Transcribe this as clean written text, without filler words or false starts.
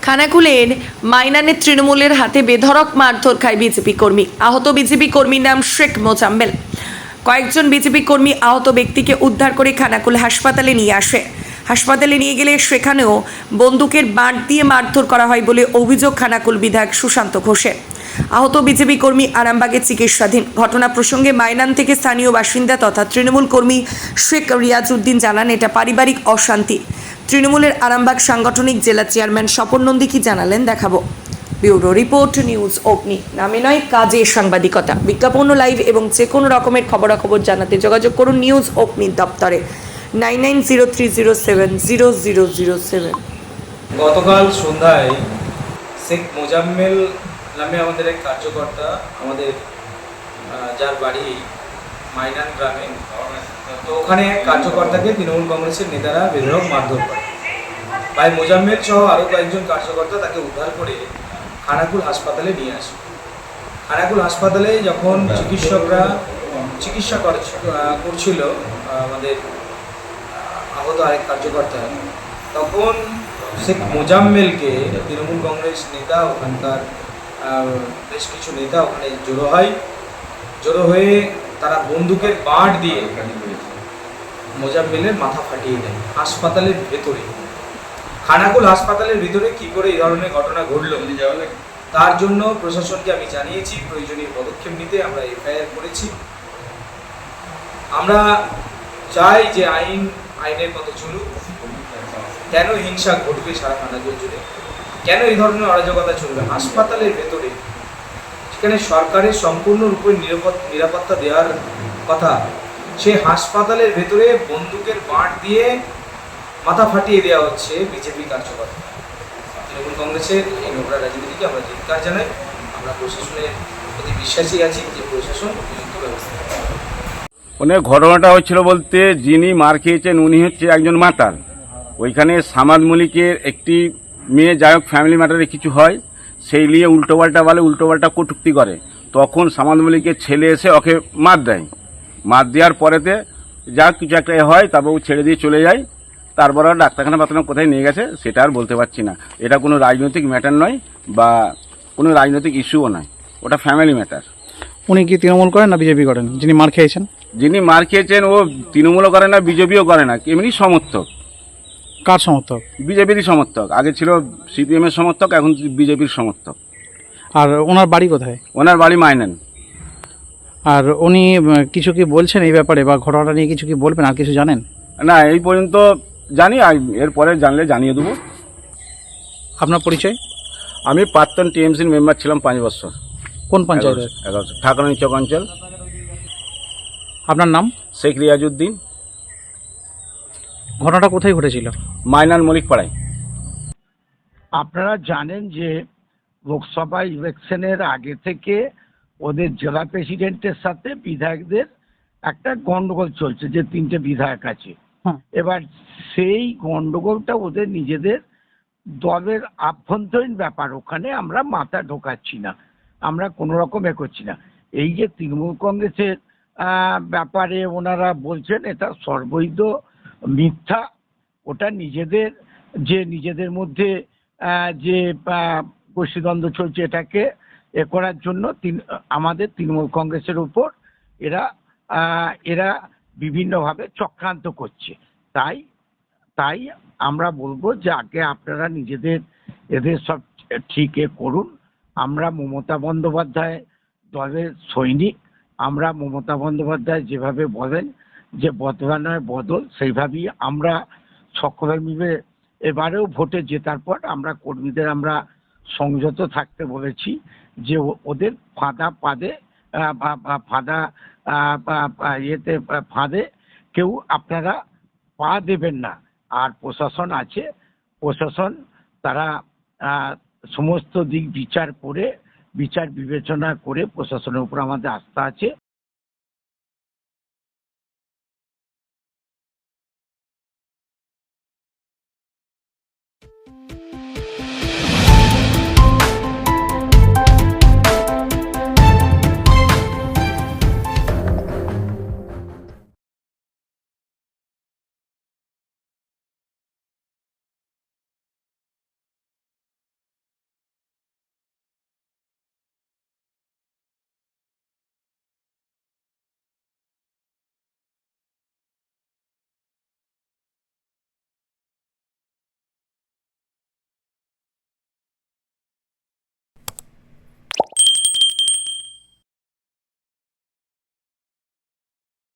খানাকুলের মাইনানের তৃণমূলের হাতে বেধড়ক মারধর খায় বিজেপি কর্মী। আহত বিজেপি কর্মীর নাম শেখ মোজাম্মেল। কয়েকজন বিজেপি কর্মী আহত ব্যক্তিকে উদ্ধার করে খানাকুল হাসপাতালে নিয়ে আসে। হাসপাতালে নিয়ে গেলে সেখানেও বন্দুকের বাঁট দিয়ে মারধর করা হয় বলে অভিযোগ খানাকুল বিধায়ক সুশান্ত ঘোষের। আহত বিজেপি কর্মী আরামবাগে চিকিৎসাধীন। ঘটনা প্রসঙ্গে মাইনান থেকে স্থানীয় বাসিন্দা তথা তৃণমূল কর্মী শেখ রিয়াজউদ্দিন জানান, এটা পারিবারিক অশান্তি। তৃণমূলের আরামবাগ সাংগঠনিক জেলা চেয়ারম্যান স্বপন নন্দী কি জানালেন দেখাবো। ব্যুরো রিপোর্ট, নিউজ অগ্নি। নামে নয়, কাজে সাংবাদিকতা। বিজ্ঞাপন, লাইভ এবং যে কোনো রকমের খবরাখবর জানাতে যোগাযোগ করুন নিউজ অগ্নি দপ্তরে 9903070007। গতকাল সন্ধ্যায় শেখ মোজাম্মেল নামে আমাদের এক কার্যকর্তা, আমাদের যার বাড়ি মাইনান গ্রামে, তো ওখানে এক কার্যকর্তাকে তৃণমূল কংগ্রেসের নেতারা বেধড়ক মারধর করে। ভাই মোজাম্মেল সহ আরও কয়েকজন কার্যকর্তা তাকে উদ্ধার করে খানাকুল হাসপাতালে নিয়ে আসে। খানাকুল হাসপাতালে যখন চিকিৎসকরা চিকিৎসা করছিল আমাদের আহত আরেক কার্যকর্তা, তখন শেখ মোজাম্মেলকে তৃণমূল কংগ্রেস নেতা, ওখানকার বেশ কিছু নেতা ওখানে জড়ো হয়ে তারা বন্দুকের বাঁট দিয়ে মোজাম্মেলের মাথা ফাটিয়ে দেয় হাসপাতালের ভেতরে। খানাকুল হাসপাতালের ভিতরে কি করে এই ধরনের ঘটনা ঘটল, তার জন্য প্রশাসনকে আমি জানিয়েছি প্রয়োজনীয় পদক্ষেপ নিতে। আমরা এফআইআর করেছি। আমরা চাই যে আইনের মতো চলুক। কেন হিংসা ঘটবে সারা খানাকুল জুড়ে? কেন এই ধরনের অরাজকতা চলবে হাসপাতালের ভেতরে? সেখানে সরকারের সম্পূর্ণরূপে নিরাপত্তা দেওয়ার কথা, সেই হাসপাতালের ভেতরে বন্দুকের বাঁট দিয়ে মাথা ফাটিয়ে দেওয়া হচ্ছে বিজেপি কার্যকর্তা। তৃণমূল কংগ্রেসের এই নোংরা রাজনীতিকে আমরা ধিক্কার জানাই। আমরা প্রশাসনের প্রতি বিশ্বাসী আছি যে প্রশাসন উপযুক্ত ব্যবস্থা নেবে। ওখানে ঘটনাটা হচ্ছিল বলতে, যিনি মার খেয়েছেন উনি হচ্ছে একজন মাতাল। ওইখানে সামাদ মল্লিকের একটি মেয়ে, যাই হোক ফ্যামিলি ম্যাটারে কিছু হয়, সেই নিয়ে উল্টোপাল্টা বলে, উল্টোপাল্টা কটূক্তি করে। তখন সামাদ মল্লিকের ছেলে এসে ওকে মার দেয়। মার দেওয়ার পরেতে যা কিছু একটা হয়, তারপর ও ছেড়ে দিয়ে চলে যায়। তারপর আর ডাক্তারখানা কোথায় নিয়ে গেছে সেটা আর বলতে পারছি না। এটা কোনো রাজনৈতিক ম্যাটার নয় বা কোনো রাজনৈতিক ইস্যুও নয়, ওটা ফ্যামিলি ম্যাটার। উনি কি তৃণমূল করেন না বিজেপি করেন? যিনি মার খেয়েছেন, যিনি মার খেয়েছেন ও তৃণমূলও করে না, বিজেপিও করে না, এমনি সমর্থক। কার সমর্থক? বিজেপিরই সমর্থক। আগে ছিল সিপিএম এর সমর্থক, এখন বিজেপির সমর্থক। আর ওনার বাড়ি কোথায়? ওনার বাড়ি মাইনান। আর উনি কিছু কি বলছেন এই ব্যাপারে, বা ঘটনাটা নিয়ে কিছু কি বলবেন? আর কিছু জানেন না, এই পর্যন্ত জানি, এরপরে জানলে জানিয়ে দেবো। আপনার পরিচয়? আমি প্রাক্তন টিএমসির মেম্বার ছিলাম 5 বছর। কোন পঞ্চায়েতের? 11 ঠাকুরানী চক অঞ্চল। আপনার নাম? শেখ রিয়াজউদ্দিন। ঘটনাটা কোথায় ঘটেছিল? মাইনান মল্লিক পাড়ায়। আপনারা জানেন যে লোকসভা ইলেকশনের আগে থেকে ওদের জেলা প্রেসিডেন্টের সাথে বিধায়কদের একটা গন্ডগোল চলছে, যে 3টে বিধায়ক আছে। এবার সেই গন্ডগোলটা ওদের নিজেদের দলের আভ্যন্তরীণ ব্যাপার, ওখানে আমরা মাথা ঢোকাচ্ছি না, আমরা কোনো রকম করছি না। এই যে তৃণমূল কংগ্রেসের ব্যাপারে ওনারা বলছেন, এটা সর্বৈধ মিথ্যা। ওটা নিজেদের মধ্যে যে গোষ্ঠীদ্বন্দ্ব চলছে, এটাকে করার জন্য আমাদের তৃণমূল কংগ্রেসের উপর এরা বিভিন্নভাবে চক্রান্ত করছে। তাই আমরা বলবো যে আগে আপনারা এদের সব ঠিক করুন। আমরা মমতা বন্দ্যোপাধ্যায় দলের সৈনিক। আমরা মমতা বন্দ্যোপাধ্যায় যেভাবে বলেন যে বদলানোর বদল, সেইভাবেই আমরা সকলে মিলে এবারেও ভোটে জেতার পর আমরা কর্মীদের আমরা সংযত থাকতে বলেছি, যে ওদের ফাঁদে কেউ আপনারা পা দেবেন না। আর প্রশাসন আছে, প্রশাসন তারা সমস্ত দিক বিচার বিবেচনা করে প্রশাসনের উপর আমাদের আস্থা আছে।